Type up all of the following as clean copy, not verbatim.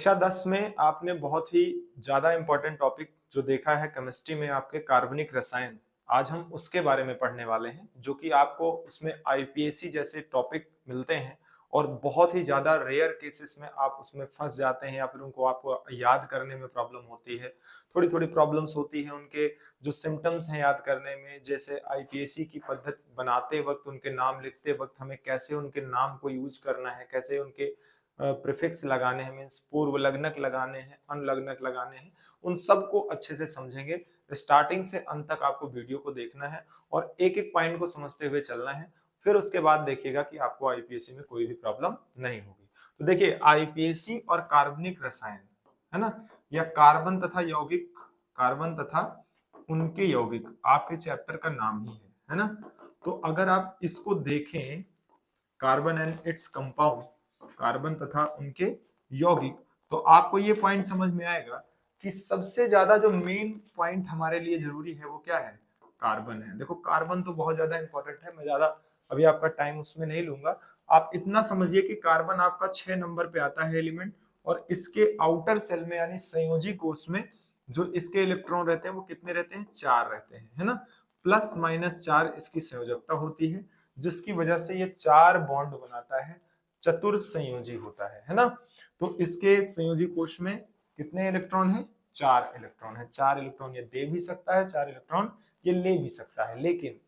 कक्षा 10 में आपने बहुत ही ज़्यादा इम्पोर्टेंट टॉपिक जो देखा है केमिस्ट्री में आपके कार्बनिक रसायन। आज हम उसके बारे में पढ़ने वाले हैं जो कि आपको उसमें आईपीएससी जैसे टॉपिक मिलते हैं और बहुत ही ज़्यादा रेयर केसेस में आप उसमें फंस जाते हैं या फिर उनको आपको याद करने में प्रॉब्लम होती है। थोड़ी-थोड़ी प्रॉब्लम्स होती हैं उनके जो सिम्पटम्स हैं याद करने में, जैसे आईपीएससी की पद्धति बनाते वक़्त, उनके नाम लिखते वक़्त हमें कैसे उनके नाम को यूज़ करना है, कैसे उनके प्रीफिक्स लगाने हैं, मीन्स पूर्व लग्नक लगाने हैं, अनुलग्नक लगाने हैं, उन सबको अच्छे से समझेंगे। स्टार्टिंग से अंत तक आपको वीडियो को देखना है और एक-एक पॉइंट को समझते हुए चलना है। फिर उसके बाद देखिएगा कि आपको आईपीएससी में कोई भी प्रॉब्लम नहीं होगी। तो देखिए आईपीएससी और कार्बनिक रसायन, है ना? या कार्बन तथा उनके यौगिक आपके चैप्टर का नाम ही है ना? तो अगर आप इसको देखें, carbon and its compound, carbon तथा उनके यौगिक, तो आपको ये पॉइंट समझ में आएगा कि सबसे ज्यादा जो मेन पॉइंट हमारे लिए जरूरी है वो क्या है? कार्बन है। देखो कार्बन तो बहुत ज्यादा इंपॉर्टेंट है, मैं ज्यादा अभी आपका टाइम उसमें नहीं लूंगा। आप इतना समझिए कि कार्बन आपका 6 नंबर पे आता है एलिमेंट, और इसके आउटर सेल में यानी संयोजी कोष में जो इसके इलेक्ट्रॉन रहते हैं वो कितने रहते हैं? 4 रहते हैं, है ना? प्लस माइनस 4 इसकी संयोजकता होती है, जिसकी वजह से ये 4 बॉन्ड बनाता है, चतुर्संयोजी होता है ना? तो इसके संयोजी कोष में कितने इलेक्ट्रॉन है? 4 इलेक्ट्रॉन है। 4 इलेक्ट्रॉन ये दे भी सकता है, 4 इलेक्ट्रॉन ये ले भी सकता है, लेकिन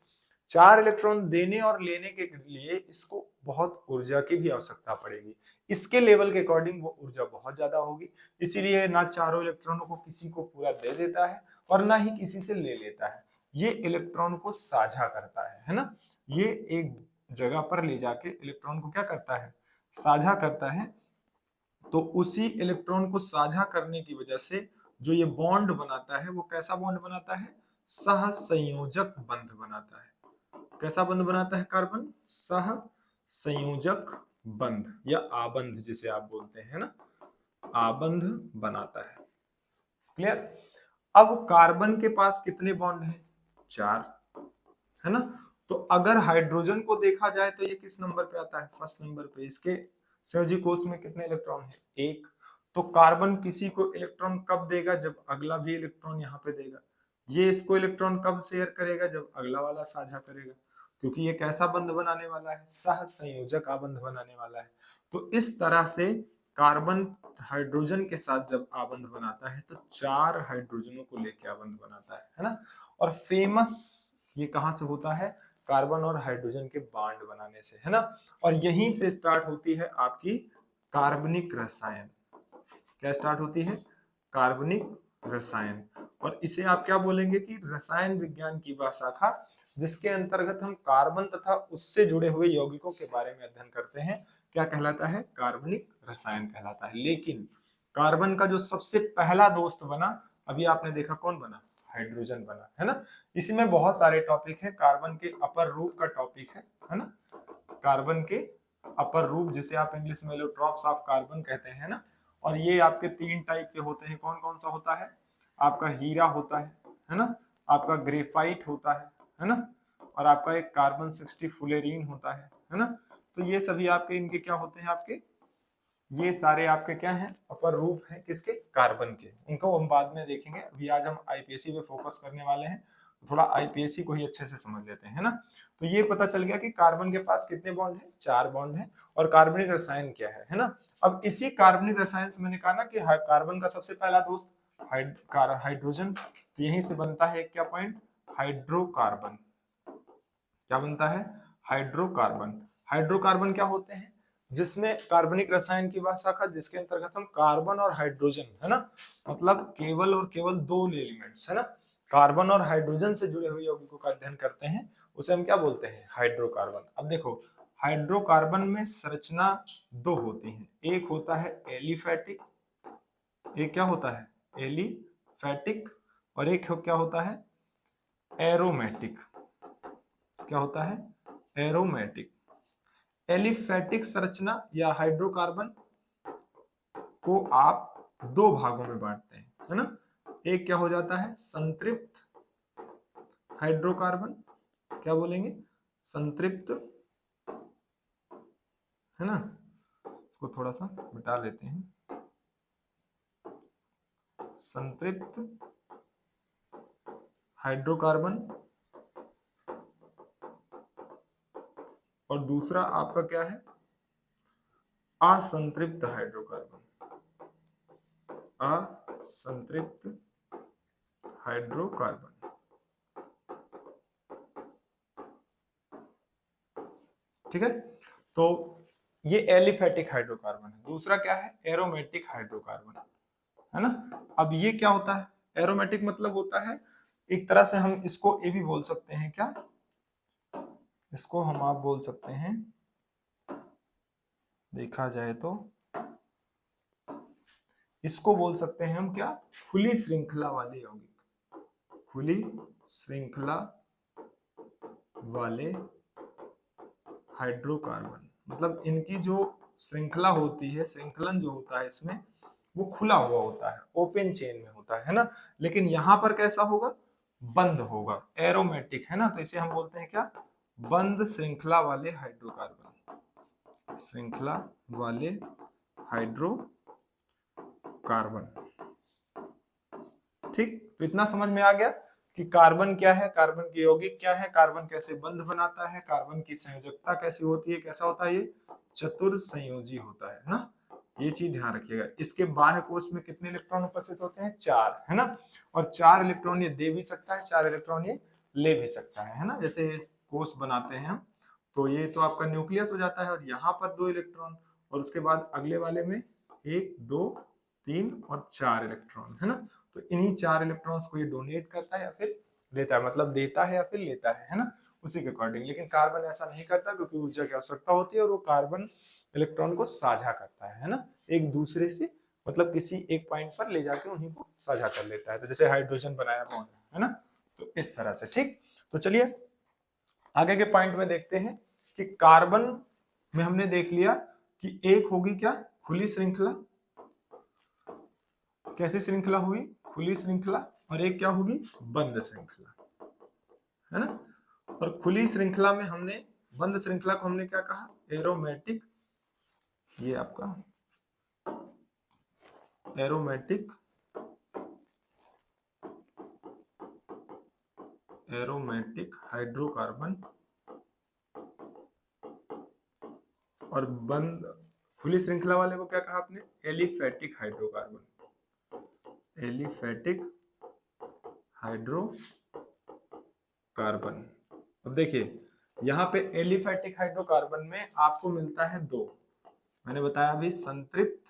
4 इलेक्ट्रॉन देने और लेने के लिए इसको बहुत ऊर्जा की भी आवश्यकता पड़ेगी। इसके लेवल के अकॉर्डिंग वो ऊर्जा बहुत ज्यादा होगी, इसीलिए ना चारों इलेक्ट्रॉनों को किसी को पूरा दे देता है और ना ही किसी से ले लेता है। ये इलेक्ट्रॉन को साझा करता है ना? ये एक जगह पर ले जाके इलेक्ट्रॉन को क्या करता है? साझा करता है। तो उसी इलेक्ट्रॉन को साझा करने की वजह से जो ये बॉन्ड बनाता है वो कैसा बॉन्ड बनाता है? सहसंयोजक बंध बनाता है। कैसा बंध बनाता है कार्बन? सह संयोजक बंध या आबंध जिसे आप बोलते हैं ना, आबंध बनाता है। क्लियर? अब कार्बन के पास कितने बॉन्ड हैं? 4, है ना? तो अगर हाइड्रोजन को देखा जाए तो ये किस नंबर पे आता है? फर्स्ट नंबर पे। इसके संयोजी कोष में कितने इलेक्ट्रॉन है? 1। तो कार्बन किसी को इलेक्ट्रॉन कब देगा? जब अगला भी इलेक्ट्रॉन यहाँ पे देगा। ये इसको इलेक्ट्रॉन कब शेयर करेगा? जब अगला वाला साझा करेगा, क्योंकि ये कैसा बंध बनाने वाला है? सह संयोजक आबंध बनाने वाला है। तो इस तरह से कार्बन हाइड्रोजन के साथ जब आबंध बनाता है तो 4 हाइड्रोजनों को लेकर आबंध बनाता है ना? और फेमस ये कहां से होता है? कार्बन और हाइड्रोजन के बॉन्ड बनाने से, है ना? और यहीं से स्टार्ट होती है आपकी कार्बनिक रसायन। क्या स्टार्ट होती है? कार्बनिक रसायन। और इसे आप क्या बोलेंगे कि रसायन विज्ञान की वह शाखा जिसके अंतर्गत हम कार्बन तथा उससे जुड़े हुए यौगिकों के बारे में अध्ययन करते हैं, क्या कहलाता है? कार्बनिक रसायन कहलाता है। लेकिन कार्बन का जो सबसे पहला दोस्त बना, अभी आपने देखा कौन बना? हाइड्रोजन बना, है ना? इसी में बहुत सारे टॉपिक है। कार्बन के अपर रूप का टॉपिक है ना? कार्बन के अपर रूप जिसे आप इंग्लिश में एलोट्रॉप्स ऑफ कार्बन कहते हैं ना? और ये आपके 3 टाइप के होते हैं। कौन कौन सा होता है? आपका हीरा होता है ना? आपका ग्रेफाइट होता है ना? और आपका एक कार्बन 60 फुलेरीन होता है ना? तो ये सभी आपके इनके क्या होते हैं? आपके ये सारे आपके क्या हैं? अपर रूप हैं किसके? कार्बन के। उनको हम बाद में देखेंगे, अभी आज हम आईपीएससी पे फोकस करने वाले हैं। थोड़ा आईपीएससी को ही अच्छे से समझ लेते हैं, है ना? तो ये पता चल गया कि कार्बन के पास कितने बॉन्ड हैं? 4 बॉन्ड हैं। और कार्बनिक रसायन क्या है ना? अब इसी कार्बनिक रसायन से मैंने कहा ना कि कार्बन का सबसे पहला दोस्त हाइड्रोजन, तो यहीं से बनता है क्या पॉइंट? हाइड्रोकार्बन। क्या बनता है? हाइड्रोकार्बन। हाइड्रोकार्बन क्या होते हैं? जिसमें कार्बनिक रसायन की वह शाखा जिसके अंतर्गत हम कार्बन और हाइड्रोजन, है ना, मतलब केवल और केवल 2 एलिमेंट्स, है ना, कार्बन और हाइड्रोजन से जुड़े हुए यौगिकों का अध्ययन करते हैं, उसे हम क्या बोलते हैं? हाइड्रोकार्बन। अब देखो हाइड्रोकार्बन में संरचना 2 होती है। एक होता है एलिफैटिक, एक क्या होता है? एलिफैटिक। और एक क्या होता है? एरोमेटिक। क्या होता है? एरोमेटिक। एलिफैटिक संरचना या हाइड्रोकार्बन को आप 2 भागों में बांटते हैं, है ना? एक क्या हो जाता है? संतृप्त हाइड्रोकार्बन। क्या बोलेंगे? संतृप्त, है ना? इसको थोड़ा सा मिटा लेते हैं। संतृप्त हाइड्रोकार्बन और दूसरा आपका क्या है, असंतृप्त हाइड्रोकार्बन, असंतृप्त हाइड्रोकार्बन। ठीक है, तो ये एलिफेटिक हाइड्रोकार्बन है। दूसरा क्या है, एरोमेटिक हाइड्रोकार्बन, है ना। अब ये क्या होता है, एरोमेटिक मतलब होता है, एक तरह से हम इसको ये भी बोल सकते हैं, क्या इसको हम आप बोल सकते हैं, देखा जाए तो इसको बोल सकते हैं हम क्या, खुली श्रृंखला वाले यौगिक, खुली श्रृंखला वाले हाइड्रोकार्बन। मतलब इनकी जो श्रृंखला होती है, श्रृंखलन जो होता है इसमें, वो खुला हुआ होता है, ओपन चेन में होता है ना। लेकिन यहां पर कैसा होगा, बंद होगा, एरोमेटिक है ना। तो इसे हम बोलते हैं क्या, बंद श्रृंखला वाले हाइड्रोकार्बन, श्रृंखला वाले हाइड्रोकार्बन। ठीक, तो इतना समझ में आ गया कि कार्बन क्या है, कार्बन के यौगिक क्या है, कार्बन कैसे बंध बनाता है, कार्बन की संयोजकता कैसी होती है, कैसा होता है ये चतुर्संयोजी होता है ना। ये चीज ध्यान रखिएगा। इसके बाह्य कोश में कितने इलेक्ट्रॉन उपस्थित होते हैं, 4, है ना। और 4 इलेक्ट्रॉन ये दे भी सकता है, 4 इलेक्ट्रॉन ये ले भी सकता है ना। जैसे कोश बनाते हैं हम, तो ये तो आपका न्यूक्लियस हो जाता है, और यहाँ पर 2 इलेक्ट्रॉन, और उसके बाद अगले वाले में 1 2 3 और 4 इलेक्ट्रॉन, है ना। तो इन्हीं 4 इलेक्ट्रॉन्स को ये डोनेट करता है या फिर लेता है, मतलब देता है या फिर लेता है ना, उसी के अकॉर्डिंग। लेकिन कार्बन ऐसा नहीं करता, क्योंकि ऊर्जा की आवश्यकता होती है, और वो कार्बन इलेक्ट्रॉन को साझा करता है ना, एक दूसरे से, मतलब किसी एक पॉइंट पर ले जाके उन्हीं को साझा कर लेता है। तो जैसे हाइड्रोजन बनाया बॉन्ड, है ना, तो इस तरह से। ठीक, तो चलिए आगे के पॉइंट में देखते हैं कि कार्बन में हमने देख लिया कि एक होगी क्या, खुली श्रृंखला, कैसी श्रृंखला हुई, खुली श्रृंखला, और एक क्या होगी, बंद श्रृंखला, है ना। और खुली श्रृंखला में हमने, बंद श्रृंखला को हमने क्या कहा, एरोमेटिक, ये आपका एरोमेटिक, एरोमेटिक हाइड्रोकार्बन, और बंद खुली श्रृंखला वाले को क्या कहा आपने, एलिफेटिक हाइड्रोकार्बन, एलिफेटिक हाइड्रोकार्बन। अब देखिए यहाँ पे एलिफेटिक हाइड्रोकार्बन में आपको मिलता है 2, मैंने बताया अभी, संतृप्त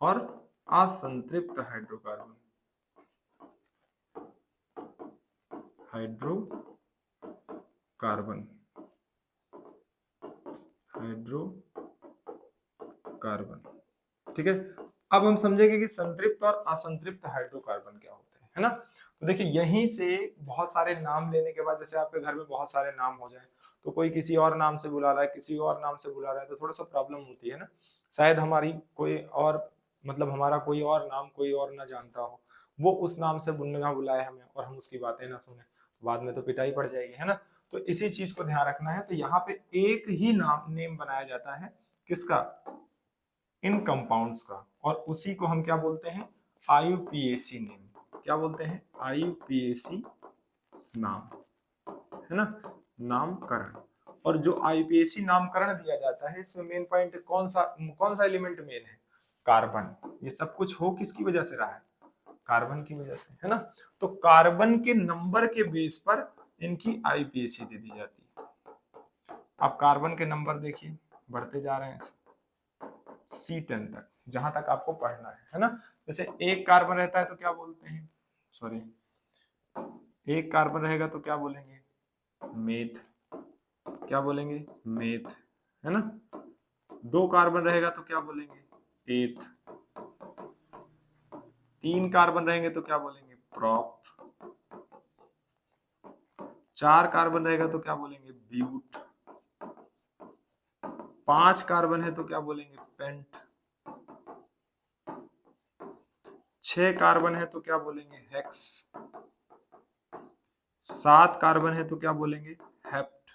और असंतृप्त हाइड्रोकार्बन, हाइड्रोकार्बन, हाइड्रोकार्बन। ठीक है, अब हम समझेंगे कि संतृप्त और असंतृप्त हाइड्रोकार्बन क्या होते हैं, है ना। तो देखिए यहीं से बहुत सारे नाम लेने के बाद, जैसे आपके घर में बहुत सारे नाम हो जाए, तो कोई किसी और नाम से बुला रहा है, किसी और नाम से बुला रहा है, तो थोड़ा सा प्रॉब्लम होती है ना। शायद हमारी कोई और, मतलब हमारा कोई और नाम कोई और ना जानता हो, वो उस नाम से ना बुलाए हमें, और हम उसकी बातें ना सुने, बाद में तो पिटाई पड़ जाएगी, है ना। तो इसी चीज को ध्यान रखना है। तो यहाँ पे एक ही नाम नेम बनाया जाता है, किसका, इन कंपाउंड्स का, और उसी को हम क्या बोलते हैं, आईयूपीएसी नेम। क्या बोलते हैं, आईयूपीएसी नाम, है ना, नामकरण। और जो आईयूपीएसी नामकरण दिया जाता है, इसमें मेन पॉइंट कौन सा एलिमेंट मेन है, कार्बन। ये सब कुछ हो किसकी वजह से रहा है, कार्बन की वजह से, है ना। तो कार्बन के नंबर के बेस पर इनकी आईयूपीएसी दे दी जाती है। आप कार्बन के नंबर देखिए, बढ़ते जा रहे हैं C10 तक, जहां तक आपको पढ़ना है ना। जैसे एक कार्बन रहता है तो क्या बोलते हैं, सॉरी, एक कार्बन रहेगा तो क्या बोलेंगे, मेथ, क्या बोलेंगे, मेथ, है ना। 2 कार्बन रहेगा तो क्या बोलेंगे, एथ। 3 कार्बन रहेंगे तो क्या बोलेंगे, प्रॉप। 4 कार्बन रहेगा तो क्या बोलेंगे, ब्यूट। 5 कार्बन है तो क्या बोलेंगे, पेंट। 6 कार्बन है तो क्या बोलेंगे, हेक्स। 7 कार्बन है तो क्या बोलेंगे, हेप्ट,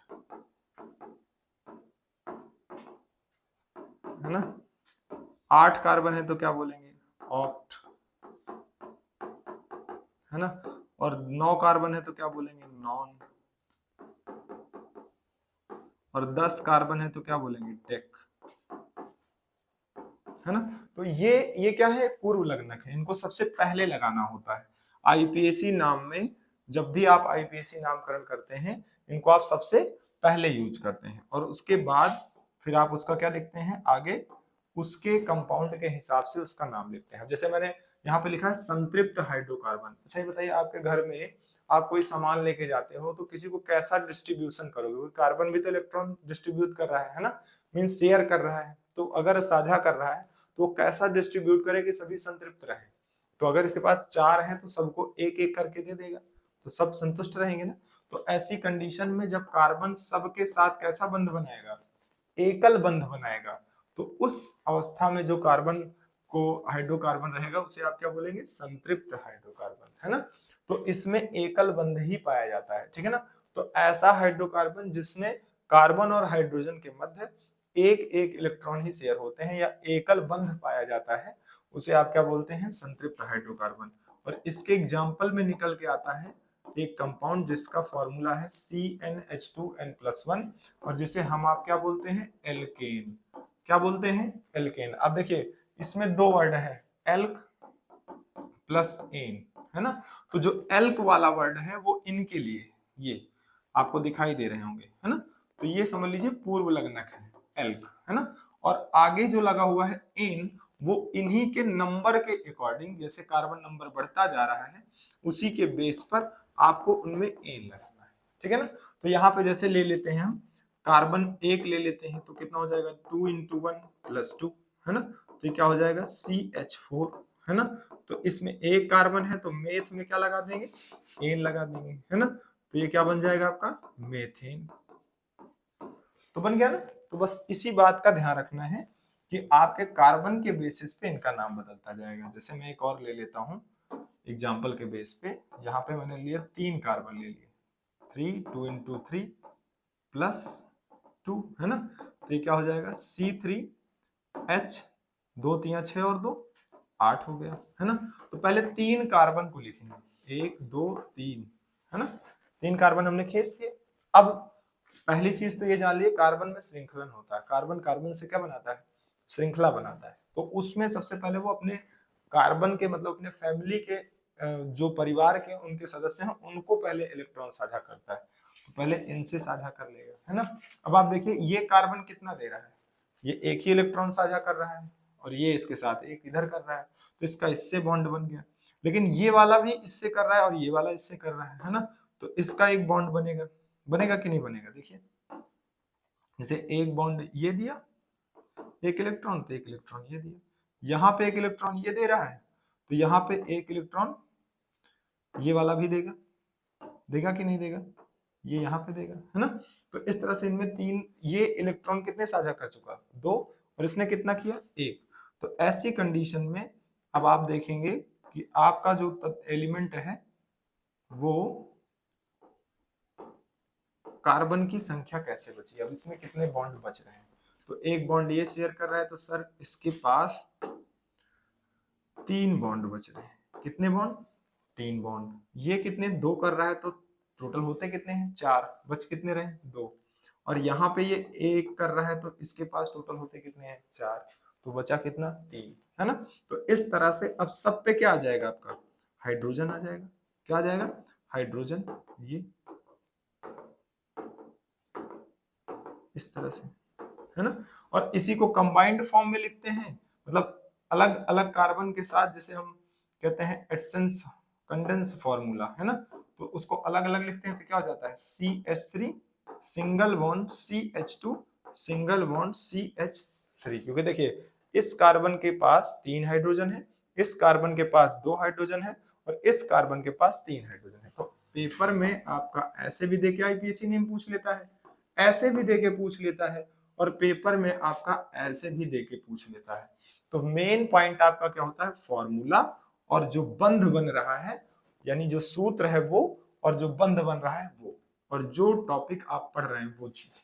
है ना। 8 कार्बन है तो क्या बोलेंगे, ऑक्ट, है ना। और 9 कार्बन है तो क्या बोलेंगे, नॉन। और 10 कार्बन है तो क्या बोलेंगे, डेक, है ना। तो ये क्या है, पूर्व लग्नक है, इनको सबसे पहले लगाना होता है आईपीएसी नाम में। जब भी आप आईपीएसी नामकरण करते हैं, इनको आप सबसे पहले यूज करते हैं, और उसके बाद फिर आप उसका क्या लिखते हैं आगे, उसके कंपाउंड के हिसाब से उसका नाम लिखते हैं। जैसे मैंने यहाँ पे लिखा है संतृप्त हाइड्रोकार्बन। अच्छा ये बताइए, आपके घर में आप कोई सामान लेके जाते हो तो किसी को कैसा डिस्ट्रीब्यूशन करोगे, कार्बन भी तो इलेक्ट्रॉन डिस्ट्रीब्यूट कर रहा है ना, मींस शेयर कर रहा है। तो अगर साझा कर रहा है तो वो कैसा डिस्ट्रीब्यूट करे कि सभी संतृप्त रहे। तो अगर इसके पास 4 हैं तो सबको एक एक करके दे देगा, तो सब संतुष्ट रहेंगे ना। तो ऐसी कंडीशन में जब कार्बन सबके साथ कैसा बंध बनाएगा, एकल बंध बनाएगा, तो उस अवस्था में जो कार्बन को हाइड्रोकार्बन रहेगा उसे आप क्या बोलेंगे, संतृप्त हाइड्रोकार्बन, है ना। तो इसमें एकल बंध ही पाया जाता है, ठीक है ना। तो ऐसा हाइड्रोकार्बन जिसमें कार्बन और हाइड्रोजन के मध्य एक एक इलेक्ट्रॉन ही शेयर होते हैं या एकल बंध पाया जाता है, उसे आप क्या बोलते हैं, संतृप्त हाइड्रोकार्बन। और इसके एग्जाम्पल में निकल के आता है एक कंपाउंड जिसका फॉर्मूला है CnH2n+1, और जिसे हम आप क्या बोलते हैं, एल्केन। क्या बोलते हैं, एल्केन। अब देखिए इसमें दो वर्ड है, एल्क प्लस एन, है ना। तो जो एल्क वाला वर्ड है वो इनके लिए, ये आपको दिखाई दे रहे होंगे, है ना। तो ये समझ लीजिए पूर्व लग्नक है, एल्क, है ना। और आगे जो लगा हुआ है एन, वो इन्हीं के नंबर के अकॉर्डिंग, जैसे कार्बन नंबर बढ़ता जा रहा है उसी के बेस पर आपको उनमें एन लगाना है, ठीक है ना। तो यहाँ पे जैसे ले लेते हैं हम कार्बन एक ले लेते हैं, तो कितना हो जाएगा, 2 × 1 + 2, है ना। तो ये क्या हो जाएगा, CH4, है ना। तो इसमें एक कार्बन है तो मेथ में क्या लगा देंगे, एन लगा देंगे, है ना। तो ये क्या बन जाएगा आपका, मेथेन। तो बन गया ना। तो बस इसी बात का ध्यान रखना है कि आपके कार्बन के बेसिस पे इनका नाम बदलता जाएगा। जैसे मैं एक और ले लेता हूं एग्जांपल के बेस पे, यहाँ पे मैंने लिया 3 कार्बन ले लिए, 3 2 × 3 +2, है ना। तो ये क्या हो जाएगा, C3H, 2 × 6 और 2 8 हो गया, है ना। तो पहले 3 कार्बन को लिखेंगे, 1 2 3, है ना। 3 कार्बन हमने खींच दिए। अब पहली चीज तो ये जान लिए, कार्बन में श्रृंखलन होता है, कार्बन कार्बन से क्या बनाता है, श्रृंखला बनाता है। तो उसमें सबसे पहले वो अपने कार्बन के मतलब अपने फैमिली के जो परिवार के उनके सदस्य हैं उनको पहले इलेक्ट्रॉन साझा करता है। तो पहले इनसे साझा कर लेगा, है ना। अब आप देखिए ये कार्बन कितना दे रहा है, ये एक ही इलेक्ट्रॉन साझा कर रहा है, और ये इसके साथ एक इधर कर रहा है, तो इसका इससे बॉन्ड बन गया। लेकिन ये वाला भी इससे कर रहा है और ये वाला इससे कर रहा है ना। तो इसका एक बॉन्ड बनेगा, बनेगा कि नहीं बनेगा, देखिए जैसे एक बॉन्ड ये दिया एक इलेक्ट्रॉन, तो एक इलेक्ट्रॉन ये दिया, यहाँ पे एक इलेक्ट्रॉन ये दे रहा है, तो यहाँ पे एक इलेक्ट्रॉन ये वाला भी देगा, देगा कि नहीं देगा, ये यहाँ पे देगा, है ना। तो इस तरह से इनमें 3, ये इलेक्ट्रॉन कितने साझा कर चुका, 2, और इसने कितना किया, 1। तो ऐसी कंडीशन में अब आप देखेंगे कि आपका जो एलिमेंट है वो कार्बन की संख्या कैसे बची, अब इसमें कितने बॉन्ड बच रहे हैं। तो एक बॉन्ड ये शेयर कर रहा है, तो सर इसके पास 3 बॉन्ड बच रहे हैं, कितने बॉन्ड, 3 बॉन्ड। ये कितने, 2 कर रहा है, तो टोटल होते कितने हैं, 4, बच कितने रहे, 2। और यहाँ पे ये 1 कर रहा है तो इसके पास टोटल होते कितने हैं, 4, तो बचा कितना, 3, है ना। तो इस तरह से अब सब पे क्या आ जाएगा आपका, हाइड्रोजन आ जाएगा, क्या आ जाएगा, हाइड्रोजन, ये इस तरह से, है ना। और इसी को कंबाइंड फॉर्म में लिखते हैं, मतलब अलग अलग कार्बन के साथ, जैसे हम कहते हैं एडसेंस कंडेंस फॉर्मूला, है ना। तो उसको अलग अलग लिखते हैं तो क्या हो जाता है, CH3 single bond CH2 single bond CH3। क्योंकि देखिए इस कार्बन के पास 3 हाइड्रोजन है, इस कार्बन के पास 2 हाइड्रोजन है, और इस कार्बन के पास 3 हाइड्रोजन है। तो पेपर में आपका ऐसे भी देके आईपीएससी नेम पूछ लेता है, ऐसे भी देके पूछ लेता है, और पेपर में आपका ऐसे भी देके पूछ लेता है। तो मेन पॉइंट आपका क्या होता है, फॉर्मूला, और जो बंध बन रहा है, यानी जो सूत्र है वो, और जो बंध बन रहा है वो, और जो टॉपिक आप पढ़ रहे हैं वो चीज,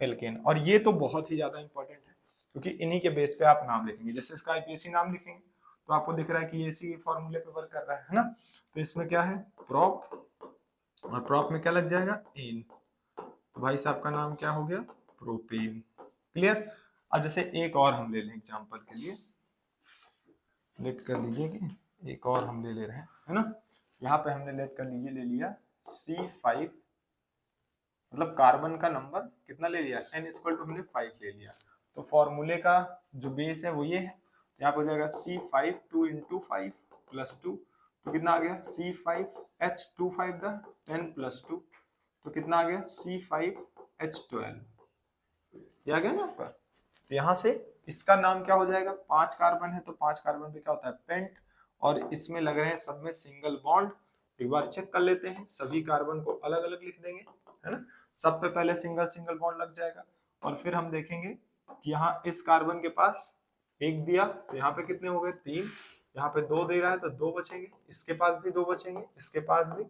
एल्केन। और ये तो बहुत ही ज्यादा इंपॉर्टेंट है, क्योंकि इन्हीं के बेस पे आप नाम लिखेंगे। जैसे इसका आईपीएससी नाम लिखेंगे तो आपको दिख रहा है कि ये इसी फॉर्मूले पे वर्क कर रहा है ना। तो इसमें क्या है, प्रोप, और प्रोप में क्या लग जाएगा, एन। तो भाई साहब का नाम क्या हो गया, प्रोपेन। क्लियर। अब जैसे एक और हम ले लें एग्जांपल के लिए, लेट कर लीजिए कि एक और हम ले रहे हैं, है ना। यहाँ पे हमने लेट कर लीजिए ले लिया C5, मतलब कार्बन का नंबर कितना ले लिया, n इक्वल टू हमने 5 ले लिया। तो फॉर्मूले का जो बेस है वो ये है, यहाँ पर हो जाएगा C5 2 इंटू 5 प्लस 2, तो कितना आ गया C5H25 द 10 प्लस 2, तो कितना आ गया C5H12। ये आ गया ना आपका। तो यहाँ से इसका नाम क्या हो जाएगा, 5 कार्बन है तो 5 कार्बन पे क्या होता है, पेंट, और इसमें लग रहे हैं सब में सिंगल बॉन्ड। एक बार चेक कर लेते हैं, सभी कार्बन को अलग अलग लिख देंगे, है ना। सब पे पहले सिंगल सिंगल बॉन्ड लग जाएगा, और फिर हम देखेंगे कि यहाँ इस कार्बन के पास एक दिया तो यहाँ पे कितने हो गए, 3, यहाँ पे 2 दे रहा है तो 2 बचेंगे, इसके पास भी 2 बचेंगे, इसके पास भी,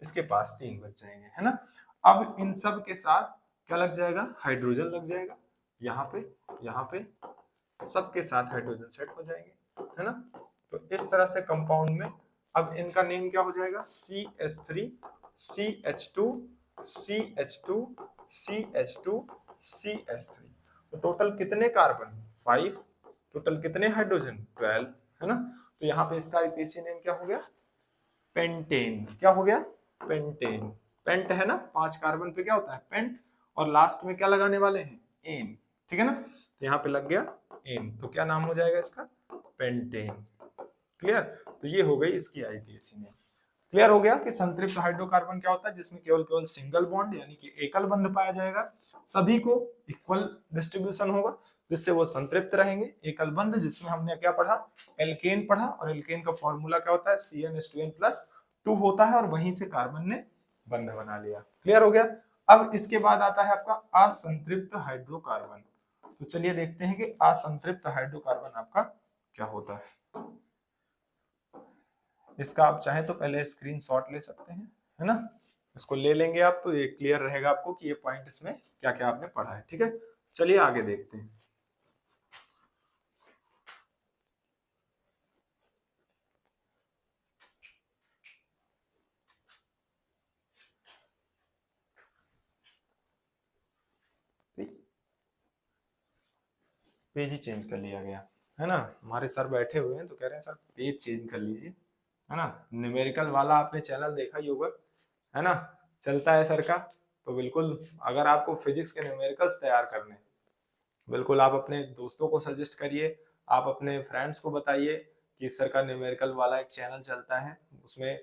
इसके पास 3 बच जाएंगे, है ना। अब इन सब के साथ क्या लग जाएगा, हाइड्रोजन लग जाएगा, यहाँ पे सबके साथ हाइड्रोजन सेट हो जाएंगे, है ना। तो इस तरह से कंपाउंड में अब इनका नेम क्या हो जाएगा, CH3 CH2 CH2 CH2 CH3। तो टोटल कितने कार्बन, 5, टोटल कितने हाइड्रोजन, 12, है ना। तो यहाँ पे इसका आईपीएसी नेम क्या हो गया, पेंटेन। क्या हो गया, पेंटेन। पेंट है ना, 5 कार्बन पे क्या होता है, पेंट, और लास्ट में क्या लगाने वाले हैं, एन, ठीक है ना। तो यहाँ पे लग गया एन, तो क्या नाम हो जाएगा इसका, पेंटेन। क्लियर। तो ये हो गई इसकी आईपीएसी नेम। क्लियर हो गया कि संतृप्त हाइड्रोकार्बन क्या होता है, जिसमें केवल केवल सिंगल बॉन्ड यानी कि एकल बंध पाया जाएगा, सभी को इक्वल डिस्ट्रीब्यूशन होगा जिससे वो संतृप्त रहेंगे। एकल बंध जिसमें हमने क्या पढ़ा, एल्केन पढ़ा, और एल्केन का फॉर्मूला क्या होता है, CnH2n+2 होता है, और वहीं से कार्बन ने बंध बना लिया। क्लियर हो गया। अब इसके बाद आता है आपका असंतृप्त हाइड्रोकार्बन। तो चलिए देखते हैं कि असंतृप्त हाइड्रोकार्बन आपका क्या होता है। इसका आप चाहे तो पहले स्क्रीनशॉट ले सकते हैं, है ना। इसको ले लेंगे आप तो ये क्लियर रहेगा आपको कि ये पॉइंट इसमें क्या क्या आपने पढ़ा है, ठीक है। चलिए आगे देखते हैं। पेज ही चेंज कर लिया गया, है ना। हमारे सर बैठे हुए हैं तो कह रहे हैं सर पेज चेंज कर लीजिए, है ना। न्यूमेरिकल वाला आपने चैनल देखा ही होगा, है ना, चलता है सर का। तो बिल्कुल अगर आपको फिजिक्स के न्यूमेरिकल्स तैयार करने, बिल्कुल आप अपने दोस्तों को सजेस्ट करिए, आप अपने फ्रेंड्स को बताइए कि सर का न्यूमेरिकल वाला एक चैनल चलता है, उसमें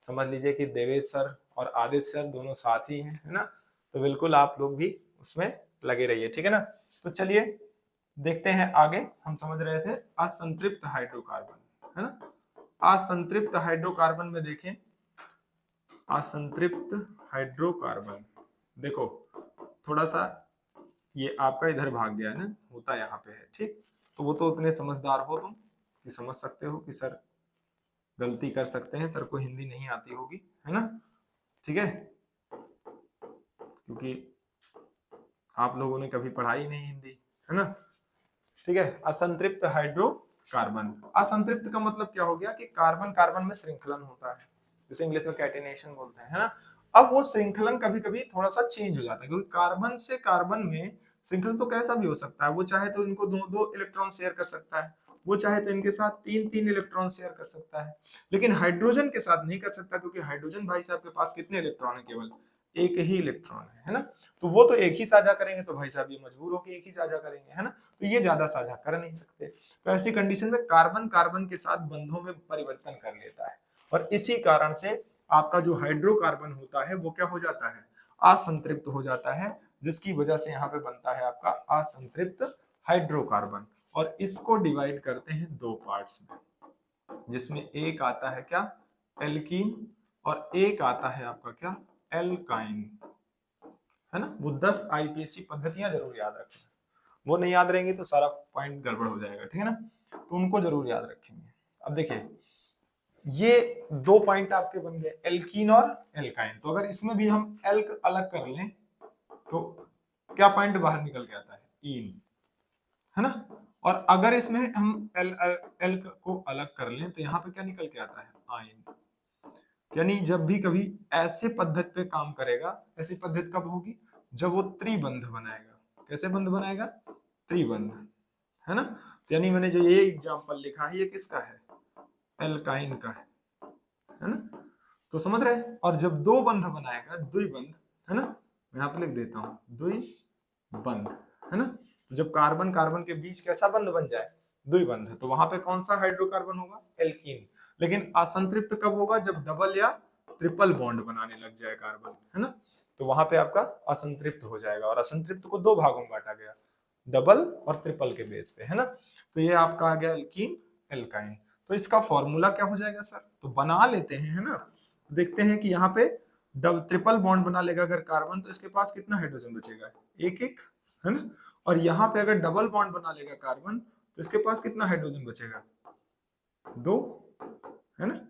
समझ लीजिए कि देवेश सर और आदित्य सर दोनों साथ ही हैं, है ना। तो बिल्कुल आप लोग भी उसमें लगे रहिए, ठीक है ना। तो चलिए देखते हैं आगे। हम समझ रहे थे असंतृप्त हाइड्रोकार्बन, है ना। असंतृप्त हाइड्रोकार्बन में देखें, असंतृप्त हाइड्रोकार्बन, देखो थोड़ा सा ये आपका इधर भाग गया है ना, होता यहाँ पे है, ठीक। तो वो तो उतने समझदार हो तुम कि समझ सकते हो कि सर गलती कर सकते हैं, सर को हिंदी नहीं आती होगी, है ना, ठीक है, क्योंकि आप लोगों ने कभी पढ़ाई नहीं हिंदी, है ना। ठीक है। असंतृप्त हाइड्रोकार्बन, असंतृप्त का मतलब क्या हो गया कि कार्बन कार्बन में श्रृंखलन होता है, जिसे इंग्लिश में कैटिनेशन बोलते हैं, है ना। अब वो श्रृंखलन कभी कभी थोड़ा सा चेंज हो जाता है, क्योंकि कार्बन से कार्बन में श्रृंखलन तो कैसा भी हो सकता है, वो चाहे तो इनको दो दो इलेक्ट्रॉन शेयर कर सकता है, वो चाहे तो इनके साथ तीन तीन इलेक्ट्रॉन शेयर कर सकता है, लेकिन हाइड्रोजन के साथ नहीं कर सकता, क्योंकि हाइड्रोजन भाई साहब के पास कितने इलेक्ट्रॉन है, केवल एक ही इलेक्ट्रॉन है ना। तो वो तो एक ही साझा करेंगे, तो भाई साहब ये मजबूर होकर एक ही साझा करेंगे, है ना। तो ये ज्यादा साझा कर नहीं सकते। तो ऐसी कंडीशन में कार्बन कार्बन के साथ बंधों में परिवर्तन कर लेता है, और इसी कारण से आपका जो हाइड्रोकार्बन होता है वो क्या हो जाता है, असंतृप्त हो जाता है, जिसकी वजह से यहाँ पे बनता है आपका असंतृप्त हाइड्रोकार्बन। और इसको डिवाइड करते हैं दो पार्ट्स में, जिसमें एक आता है क्या, एल्कीन, और एक आता है आपका क्या, एल्काइन, है ना। वो 10 आईपीएसी पद्धतियां जरूर याद रखना, वो नहीं याद रहेंगी तो सारा पॉइंट गड़बड़ हो जाएगा, ठीक है ना। तो उनको जरूर याद रखेंगे। अब देखिए ये दो पॉइंट आपके बन गए, एल्कीन और एल्काइन। तो अगर इसमें भी हम एल्क अलग कर लें तो क्या पॉइंट बाहर निकल के आता है, इन, है ना। और अगर इसमें हम एल को अलग कर लें तो यहाँ पे क्या निकल के आता है, आयन। यानी जब भी कभी ऐसे पद्धति पे काम करेगा, ऐसी पद्धति कब होगी, जब वो त्रिबंध बनाएगा। कैसे बंध बनाएगा, त्रिबंध, है ना। तो यानी मैंने जो ये एग्जांपल लिखा है ये किसका है, एल्काइन का है ना। तो समझ रहे हैं। और जब दो बंध बनाएगा, द्विबंध, है ना, मैं यहाँ पे लिख देता हूँ द्विबंध, है ना। तो जब कार्बन कार्बन के बीच कैसा बंध बन जाए, द्विबंध, तो वहां पे कौन सा हाइड्रोकार्बन होगा, एल्कीन। लेकिन असंतृप्त कब होगा, जब डबल या ट्रिपल बॉन्ड बनाने लग जाए कार्बन, है ना। तो वहां पे आपका असंतृप्त हो जाएगा। और असंतृप्त को दो भागों में बांटा गया, डबल और ट्रिपल के बेस पे, है ना। तो ये आपका आ गया एल्कीन, एल्काइन। तो इसका फॉर्मूला क्या हो जाएगा सर, तो बना लेते हैं, है ना। देखते हैं कि यहाँ पे डबल ट्रिपल बॉन्ड बना लेगा अगर कार्बन, तो इसके पास कितना हाइड्रोजन बचेगा, एक एक, है ना। और यहाँ पे अगर डबल बॉन्ड बना लेगा कार्बन, तो इसके पास कितना हाइड्रोजन बचेगा, दो, है ना।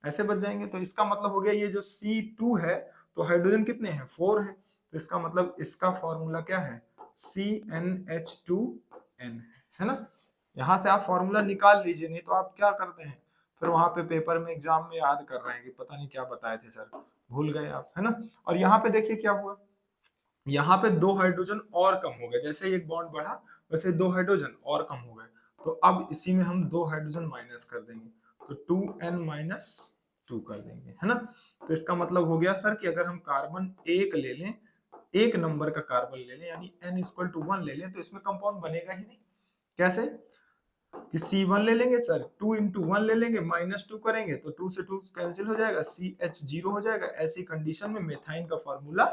ऐसे बच जाएंगे। तो इसका मतलब हो गया ये जो C2 है, तो हाइड्रोजन कितने हैं, 4 है। तो इसका मतलब इसका फॉर्मूला क्या है, CnH2n, है ना। यहां से आप फॉर्मूला निकाल लीजिए, नहीं तो आप क्या करते हैं, फिर वहां पे पेपर में एग्जाम में याद कर रहे हैं कि पता नहीं क्या बताए थे सर, भूल गए आप, है ना। और यहाँ पे देखिए क्या हुआ, यहाँ पे दो हाइड्रोजन और कम हो गए, जैसे एक बॉन्ड बढ़ा वैसे दो हाइड्रोजन और कम हो गए। तो अब इसी में हम दो हाइड्रोजन माइनस कर देंगे, तो 2n-2 कर देंगे, है ना। तो इसका मतलब हो गया सर कि अगर हम कार्बन एक ले लें, एक नंबर का कार्बन ले लें, यानी n=1 ले लें, तो इसमें कंपाउंड बनेगा ही नहीं। कैसे कि C1 ले लेंगे सर, 2 × 1 ले लेंगे, -2 करेंगे तो 2 से 2 कैंसिल हो जाएगा, CH0 हो जाएगा। ऐसी कंडीशन में मेथाइन का फॉर्मूला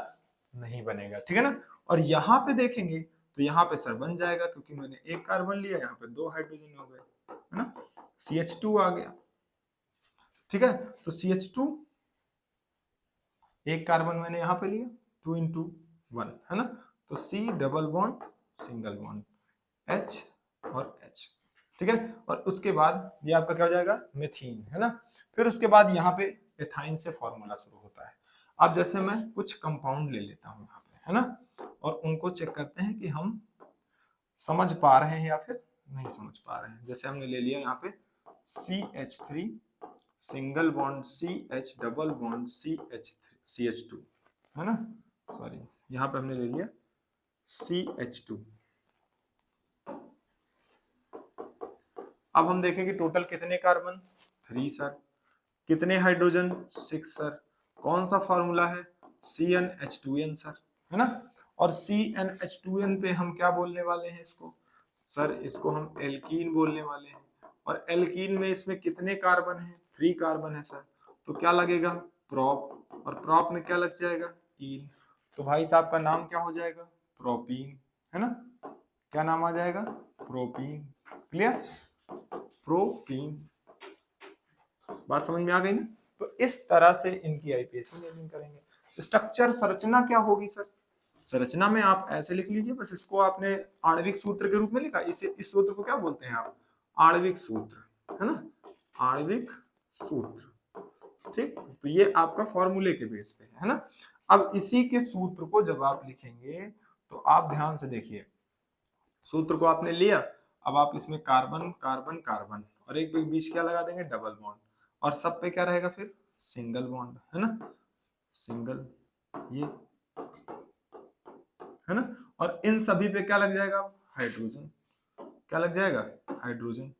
नहीं बनेगा, ठीक है ना। और यहाँ पे देखेंगे तो यहाँ पे सर बन जाएगा, क्योंकि मैंने एक कार्बन लिया, यहाँ पे दो हाइड्रोजन हो गए, है ना। CH2 आ गया, ठीक है। तो CH2 एक कार्बन मैंने यहाँ पे लिया, 2 × 1, है ना। तो C double bond single bond, H और H, ठीक है। और उसके बाद ये आपका क्या हो जाएगा, मेथीन, है ना। फिर उसके बाद यहाँ पे एथाइन से फॉर्मूला शुरू होता है। अब जैसे मैं कुछ कंपाउंड ले लेता हूँ यहाँ पे, है ना, और उनको चेक करते हैं कि हम समझ पा रहे हैं या फिर नहीं समझ पा रहे हैं। जैसे हमने ले लिया यहाँ पे CH3 single bond CH double bond CH2, है ना। सॉरी, यहाँ पे हमने ले लिया CH2। अब हम देखेंगे टोटल कितने कार्बन, 3 सर। कितने हाइड्रोजन, 6 सर। कौन सा फॉर्मूला है, CnH2n सर, है ना। और CnH2n पे हम क्या बोलने वाले हैं इसको, सर इसको हम एल्कीन बोलने वाले हैं। और एल्कीन में इसमें कितने कार्बन है, 3 कार्बन है सर। तो क्या लगेगा, प्रोप, और प्रोप में क्या लग जाएगा, ईन। तो भाई साहब का नाम क्या हो जाएगा, प्रोपीन, है ना। क्या नाम आ जाएगा, प्रोपीन। Clear, propene. बात समझ में आ गई ना। तो इस तरह से इनकी आईपीएसी लेवलिंग करेंगे। स्ट्रक्चर, संरचना क्या होगी सर, संरचना में आप ऐसे लिख लीजिए, बस इसको आपने आणविक सूत्र के रूप में लिखा। इस सूत्र को क्या बोलते हैं आप, आणविक सूत्र, है ना, आणविक सूत्र, ठीक। तो ये आपका फॉर्मूले के बेस पे है ना। अब इसी के सूत्र को जब आप लिखेंगे तो आप ध्यान से देखिए, सूत्र को आपने लिया, अब आप इसमें कार्बन कार्बन कार्बन और एक बीच क्या लगा देंगे, डबल बॉन्ड। और सब पे क्या रहेगा फिर, सिंगल बॉन्ड, है ना, सिंगल, ये, है ना। और इन सभी पे क्या लग जाएगा, हाइड्रोजन। क्या लग जाएगा, हाइड्रोजन,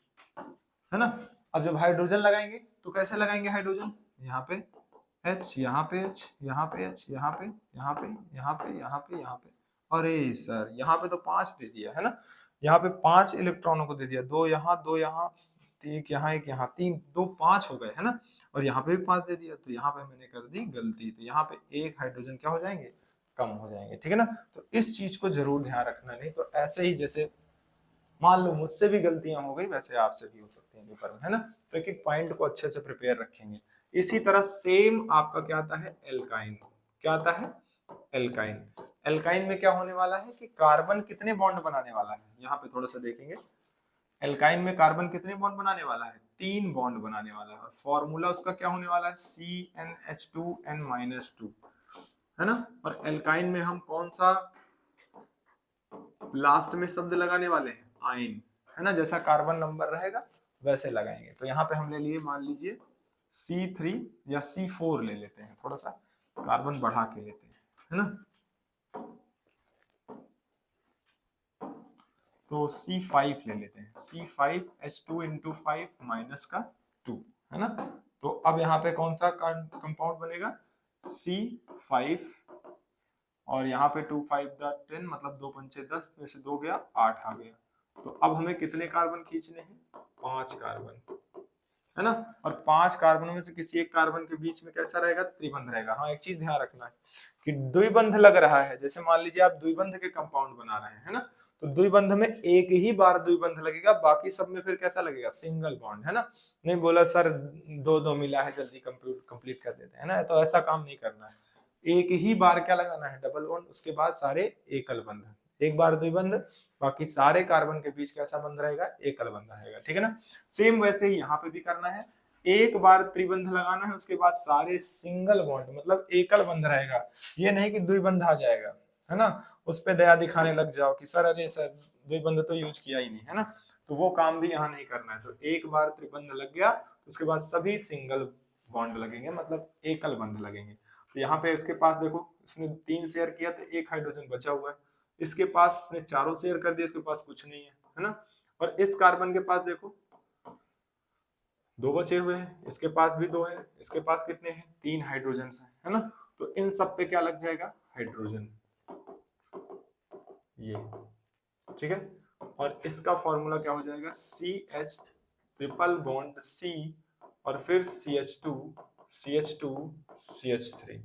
है ना। अब जब हाइड्रोजन लगाएंगे तो कैसे लगाएंगे हाइड्रोजन, यहाँ पे H, यहाँ पे H, यहाँ पे H, यहाँ पे, यहाँ पे, यहाँ पे, यहाँ पे, यहाँ पे। अरे सर यहाँ पे तो 5 दे दिया, है ना। यहाँ पे 5 इलेक्ट्रॉनों को दे दिया, दो यहाँ, दो यहाँ, एक यहाँ, एक यहाँ, 3, 2, 5 हो गए, है ना। और यहाँ पे भी 5 दे दिया, तो यहाँ पे मैंने कर दी गलती, तो यहाँ पे एक हाइड्रोजन क्या हो जाएंगे, कम हो जाएंगे, ठीक है ना। तो इस चीज को जरूर ध्यान रखना, नहीं तो ऐसे ही जैसे मान लो मुझसे भी गलतियां हो गई, वैसे आपसे भी हो सकती हैं पेपर में, है ना। तो एक एक पॉइंट को अच्छे से प्रिपेयर रखेंगे। इसी तरह सेम आपका क्या आता है, एल्काइन। क्या आता है, एल्काइन। एल्काइन में क्या होने वाला है कि कार्बन कितने बॉन्ड बनाने वाला है, यहाँ पे थोड़ा सा देखेंगे। एल्काइन में कार्बन कितने बॉन्ड बनाने वाला है, 3 बॉन्ड बनाने वाला है। और फॉर्मूला उसका क्या होने वाला है, CnH2n-2, है ना। और एल्काइन में हम कौन सा लास्ट में शब्द लगाने वाले हैं आइन, है ना, जैसा कार्बन नंबर रहेगा वैसे लगाएंगे। तो यहाँ पे हम ले लिए, मान लीजिए C3 या C4 ले लेते हैं, थोड़ा सा कार्बन बढ़ा के लेते हैं, है ना। तो C5 ले लेते हैं, C5H2 इंटू 5 माइनस का 2, है ना। तो अब यहाँ पे कौन सा कंपाउंड बनेगा, C5 और यहाँ पे 2 5 10, मतलब 2 पंचे 10 में से 2 गया 8 आ गया। तो अब हमें कितने कार्बन खींचने हैं, 5 कार्बन, है ना। और 5 कार्बनों में से किसी एक कार्बन के बीच में कैसा रहेगा, त्रिबंध रहेगा। हाँ, एक चीज ध्यान रखना है कि द्विबंध लग रहा है, जैसे मान लीजिए आप द्विबंध के कंपाउंड बना रहे हैं, है ना, तो द्विबंध में एक ही बार द्विबंध लगेगा, बाकी सब में फिर कैसा लगेगा, सिंगल बॉन्ड, है ना। नहीं बोला सर 2-2 मिला है जल्दी कंप्लीट कर देते हैं ना, तो ऐसा काम नहीं करना है। एक ही बार क्या लगाना है, डबल बॉन्ड, उसके बाद सारे एकल बंध, एक बार द्विबंध, बाकी सारे कार्बन के बीच कैसा बंध रहेगा, एकल बंध रहेगा, ठीक है ना। सेम वैसे ही यहाँ पे भी करना है, एक बार त्रिबंध लगाना है, उसके बाद सारे सिंगल बॉन्ड मतलब एकल बंध रहेगा, ये नहीं कि द्विबंध आ जाएगा, है ना। उस पे दया दिखाने लग जाओ कि सर अरे सर द्विबंध तो यूज किया ही नहीं, है ना, तो वो काम भी यहाँ नहीं करना है। तो एक बार त्रिबंध लग गया, उसके बाद सभी सिंगल बॉन्ड लगेंगे, मतलब एकल बंध लगेंगे। तो यहाँ पे इसके पास देखो, इसने 3 शेयर किया तो 1 हाइड्रोजन बचा हुआ है, इसके पास इसने चारों शेयर कर दिया, इसके पास कुछ नहीं है ना। और इस कार्बन के पास देखो 2 बचे हुए हैं, इसके पास भी 2 है, इसके पास कितने हैं, 3 हाइड्रोजन है ना। तो इन सब पे क्या लग जाएगा, हाइड्रोजन, ये, ठीक है। और इसका फॉर्मूला क्या हो जाएगा, CH ट्रिपल बॉन्ड C और फिर CH2 CH2 CH3।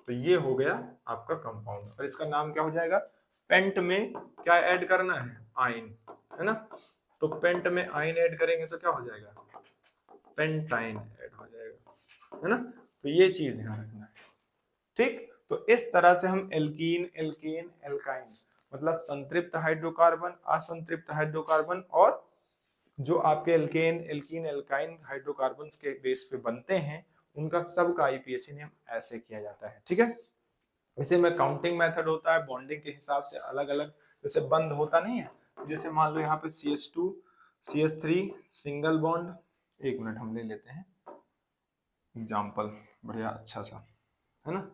तो ये हो गया आपका कंपाउंड, और इसका नाम क्या हो जाएगा, पेंट में क्या ऐड करना है, आयन, है ना। तो पेंट में आयन ऐड करेंगे तो क्या हो जाएगा, पेंटाइन ऐड हो जाएगा, है ना। तो ये चीज ध्यान रखना है, ठीक। तो इस तरह से हम एल्कीन एल्केन एल्काइन मतलब संतृप्त हाइड्रोकार्बन, असंतृप्त हाइड्रोकार्बन और जो आपके एल्केन एल्कीन एल्काइन हाइड्रोकार्बन्स के बेस पे बनते हैं, उनका सबका आईपीएसी नेम ऐसे किया जाता है, ठीक है। इसे में काउंटिंग मेथड होता है, बॉन्डिंग के हिसाब से अलग अलग, जैसे बंद होता नहीं है, जैसे मान लो यहाँ पे CH2 CH3 single bond, 1 minute हम ले लेते हैं एग्जाम्पल बढ़िया अच्छा सा, है ना,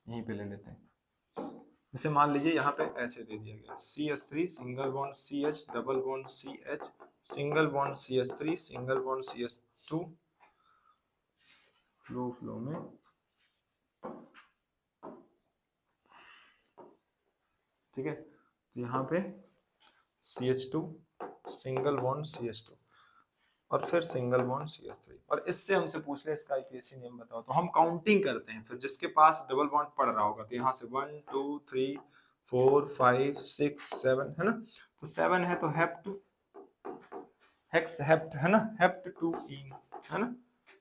यहीं पे ले लेते हैं। जैसे मान लीजिए यहाँ पे ऐसे दे दिया गया, CH3 single bond CH double bond CH single bond CH3 single bond CH2, flow में ठीक है। तो यहाँ पे CH2 सिंगल बॉन्ड CH2 और फिर सिंगल बॉन्ड CH3, और इससे हमसे पूछ ले इसका आईपीएसी नेम बताओ, तो हम काउंटिंग करते हैं, फिर जिसके पास डबल बॉन्ड पड़ रहा होगा, तो यहाँ से 1 2 3 4 5 6 7, है ना। तो 7 है तो हेप्ट हेक्स हेप्ट, है ना, हेप्ट 2 इन, है ना।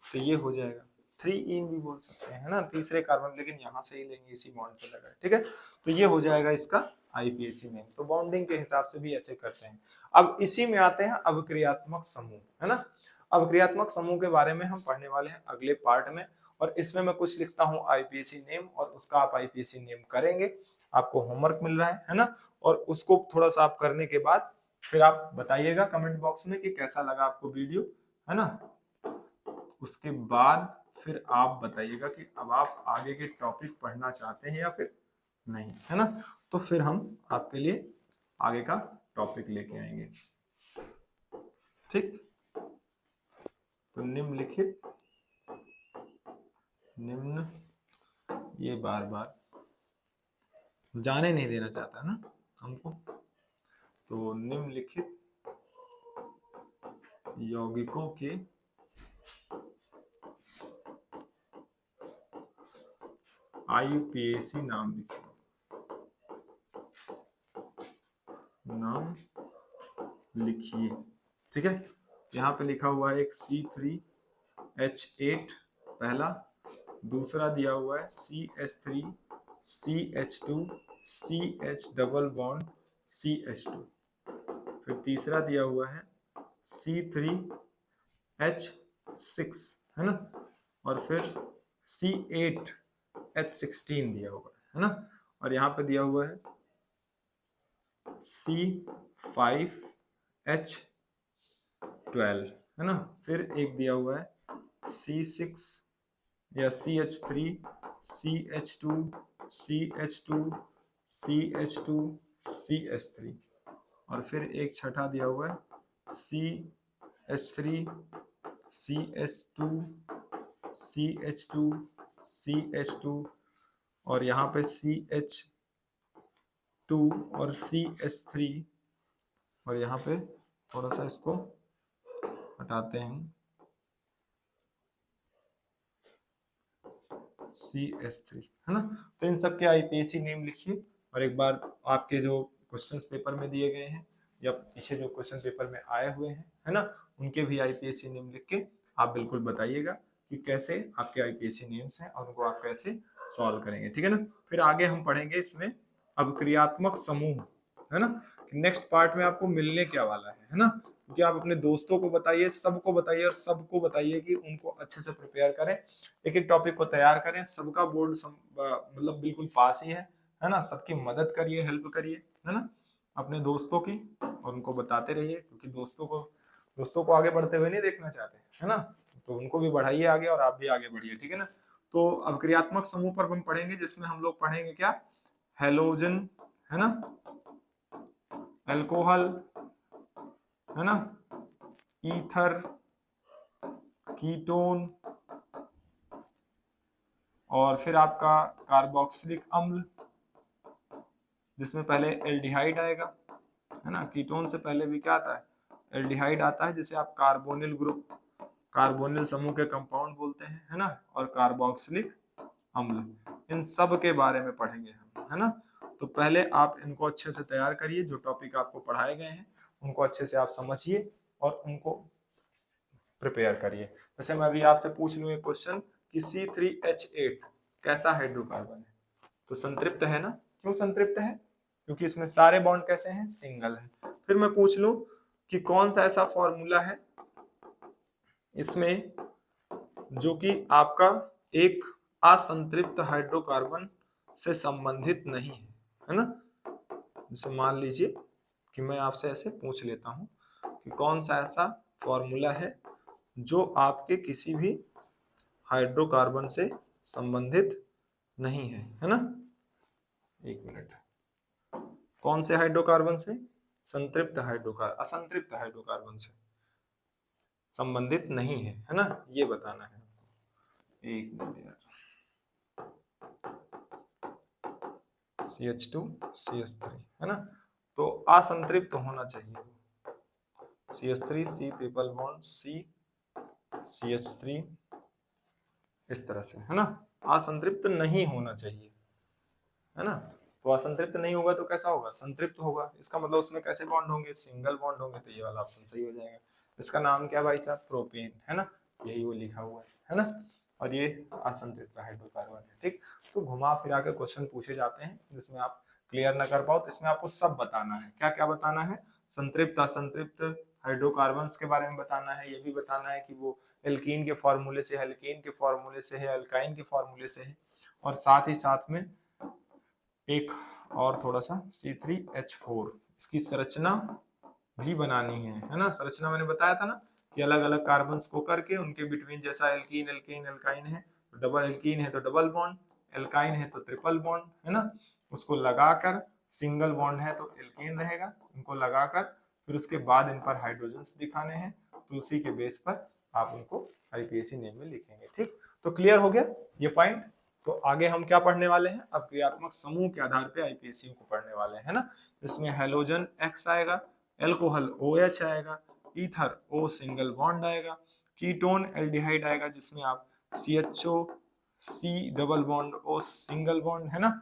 तो ये हो जाएगा 3 इन भी बोल सकते हैं, है ना, तीसरे कार्बन, लेकिन यहाँ से ही लेंगे, इसी बॉन्ड पे लगा है, ठीक है। तो ये हो जाएगा इसका आईपीएसी नेम। तो बॉन्डिंग के हिसाब से भी ऐसे करते हैं। अब इसी में आते हैं अभिक्रियात्मक समूह, है ना। अभिक्रियात्मक समूह के बारे में हम पढ़ने वाले हैं अगले पार्ट में, और इसमें मैं कुछ लिखता हूँ आईपीएसी नेम, और उसका आप आईपीएसी नेम करेंगे, आपको होमवर्क मिल रहा है ना। और उसको थोड़ा सा आप करने के बाद फिर आप बताइएगा कमेंट बॉक्स में कि कैसा लगा आपको वीडियो, है ना। उसके बाद फिर आप बताइएगा कि अब आप आगे के टॉपिक पढ़ना चाहते हैं या फिर नहीं, है ना। तो फिर हम आपके लिए आगे का टॉपिक लेके आएंगे, ठीक। तो निम्नलिखित, निम्न, ये बार बार जाने नहीं देना चाहता ना हमको, तो निम्नलिखित यौगिकों के आईयूपीएसी नाम लिखिए, नाम लिखिए, ठीक है। यहाँ पे लिखा हुआ है एक C3H8 पहला, दूसरा दिया हुआ है CH3 CH2 CH double bond CH2, फिर तीसरा दिया हुआ है C3H6, है ना, और फिर C8H16 दिया हुआ है ना, और यहाँ पे दिया हुआ है C5H12, है ना। फिर एक दिया हुआ है C6 या CH3, CH2, CH2, CH2, CH3, और फिर एक छठा दिया हुआ है CH3, CH2, CH2, CH2, और यहाँ पे CH2 और CH3, और यहाँ पे थोड़ा सा इसको हटाते हैं, CH3, है ना। तो इन सब के आईपीएसी नेम लिखिए, और एक बार आपके जो क्वेश्चंस पेपर में दिए गए हैं या पीछे जो क्वेश्चन पेपर में आए हुए हैं, है ना, उनके भी आईपीएसी नेम लिख के आप बिल्कुल बताइएगा कि कैसे आपके आईपीएसी नेम्स हैं और उनको आप कैसे सॉल्व करेंगे, ठीक है ना। फिर आगे हम पढ़ेंगे इसमें अब क्रियात्मक समूह, है ना। नेक्स्ट पार्ट में आपको मिलने क्या वाला है ना, क्योंकि आप अपने दोस्तों को बताइए, सबको बताइए, और सबको बताइए कि उनको अच्छे से प्रिपेयर करें, एक एक टॉपिक को तैयार करें। सबका बोर्ड मतलब बिल्कुल पास ही है ना। सबकी मदद करिए, हेल्प करिए, है ना, अपने दोस्तों की, और उनको बताते रहिए, क्योंकि दोस्तों को आगे बढ़ते हुए नहीं देखना चाहते, है ना। तो उनको भी बढ़ाइए आगे, और आप भी आगे बढ़िए, ठीक है ना। तो अब क्रियात्मक समूह पर हम पढ़ेंगे, जिसमें हम लोग पढ़ेंगे क्या, हेलोजन, है ना, अल्कोहल, है ना, ईथर, कीटोन, और फिर आपका कार्बोक्सिलिक अम्ल, जिसमें पहले एल्डिहाइड आएगा, है ना। कीटोन से पहले भी क्या आता है, एल्डिहाइड आता है, जिसे आप कार्बोनिल ग्रुप, कार्बोनिल समूह के कंपाउंड बोलते हैं, है ना। और कार्बोक्सिलिक अम्ल, इन सब के बारे में पढ़ेंगे हम, है ना। तो पहले आप इनको अच्छे से तैयार करिए, जो टॉपिक आपको पढ़ाए गए हैं उनको अच्छे से आप समझिए और उनको प्रिपेयर करिए। जैसे मैं अभी आपसे पूछ लूं एक क्वेश्चन कि C3H8 कैसा हाइड्रोकार्बन है, तो संतृप्त है ना। क्यों संतृप्त है, क्योंकि इसमें सारे बॉन्ड कैसे हैं, सिंगल है। फिर मैं पूछ लूं कि कौन सा ऐसा फॉर्मूला है इसमें जो कि आपका एक असंतृप्त हाइड्रोकार्बन से संबंधित नहीं है ना। जैसे मान लीजिए कि मैं आपसे ऐसे पूछ लेता हूं कि कौन सा ऐसा फॉर्मूला है जो आपके किसी भी हाइड्रोकार्बन से संबंधित नहीं है ना। एक मिनट, कौन से हाइड्रोकार्बन से, संतृप्त हाइड्रोकार्बन, असंतृप्त हाइड्रोकार्बन से संबंधित नहीं है ना, ये बताना है। एक मिनट यार, CH2 CH3, है ना, तो असंतृप्त होना चाहिए, CH3 C triple bond C CH3, इस तरह से, है ना, असंतृप्त नहीं होना चाहिए, है ना। तो असंतृप्त नहीं होगा तो कैसा होगा, संतृप्त होगा। इसका मतलब उसमें कैसे बॉन्ड होंगे, सिंगल बॉन्ड होंगे, तो ये वाला ऑप्शन सही हो जाएगा। इसका नाम क्या भाई साहब, प्रोपेन, है ना, यही वो लिखा हुआ है ना। और ये असंतृप्त हाइड्रोकार्बन है, ठीक। तो घुमा फिरा के क्वेश्चन पूछे जाते हैं जिसमें आप क्लियर ना कर पाओ, तो इसमें आपको सब बताना है। क्या क्या बताना है, संतृप्त असंतृप्त हाइड्रोकार्बन्स के बारे में बताना है, ये भी बताना है कि वो एल्कीन के फॉर्मूले से, एल्केन के फॉर्मूले से है, अल्काइन के फॉर्मूले से है, और साथ ही साथ में एक और थोड़ा सा C3H4 इसकी संरचना भी बनानी है ना। संरचना मैंने बताया था ना कि अलग अलग कार्बन्स को करके उनके बिटवीन, जैसा एल्कीन एल्केन एल्काइन है तो डबल, एल्कीन है तो डबल बॉन्ड, एल्काइन है तो ट्रिपल बॉन्ड, है ना, उसको लगाकर, सिंगल बॉन्ड है तो एल्केन रहेगा, उनको लगाकर फिर उसके बाद इन पर हाइड्रोजन्स दिखाने हैं, तो उसी के बेस पर आप उनको आईपीएसी नेम में लिखेंगे, ठीक। तो क्लियर हो गया ये पॉइंट। तो आगे हम क्या पढ़ने वाले हैं, अब क्रियात्मक समूह के आधार पे आईपीएसी को पढ़ने वाले हैं ना। इसमें हेलोजन X आएगा, एल्कोहल OH आएगा, ईथर O सिंगल बॉन्ड आएगा, कीटोन एल्डिहाइड आएगा जिसमें आप CHO C double bond O single bond, है ना,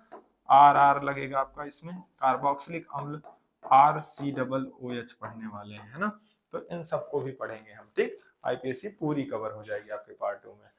RR लगेगा आपका इसमें, कार्बोक्सिलिक अम्ल RC डबल OH पढ़ने वाले हैं, है ना। तो इन सबको भी पढ़ेंगे हम, ठीक। आईपीएसी पूरी कवर हो जाएगी आपके पार्ट 2 में।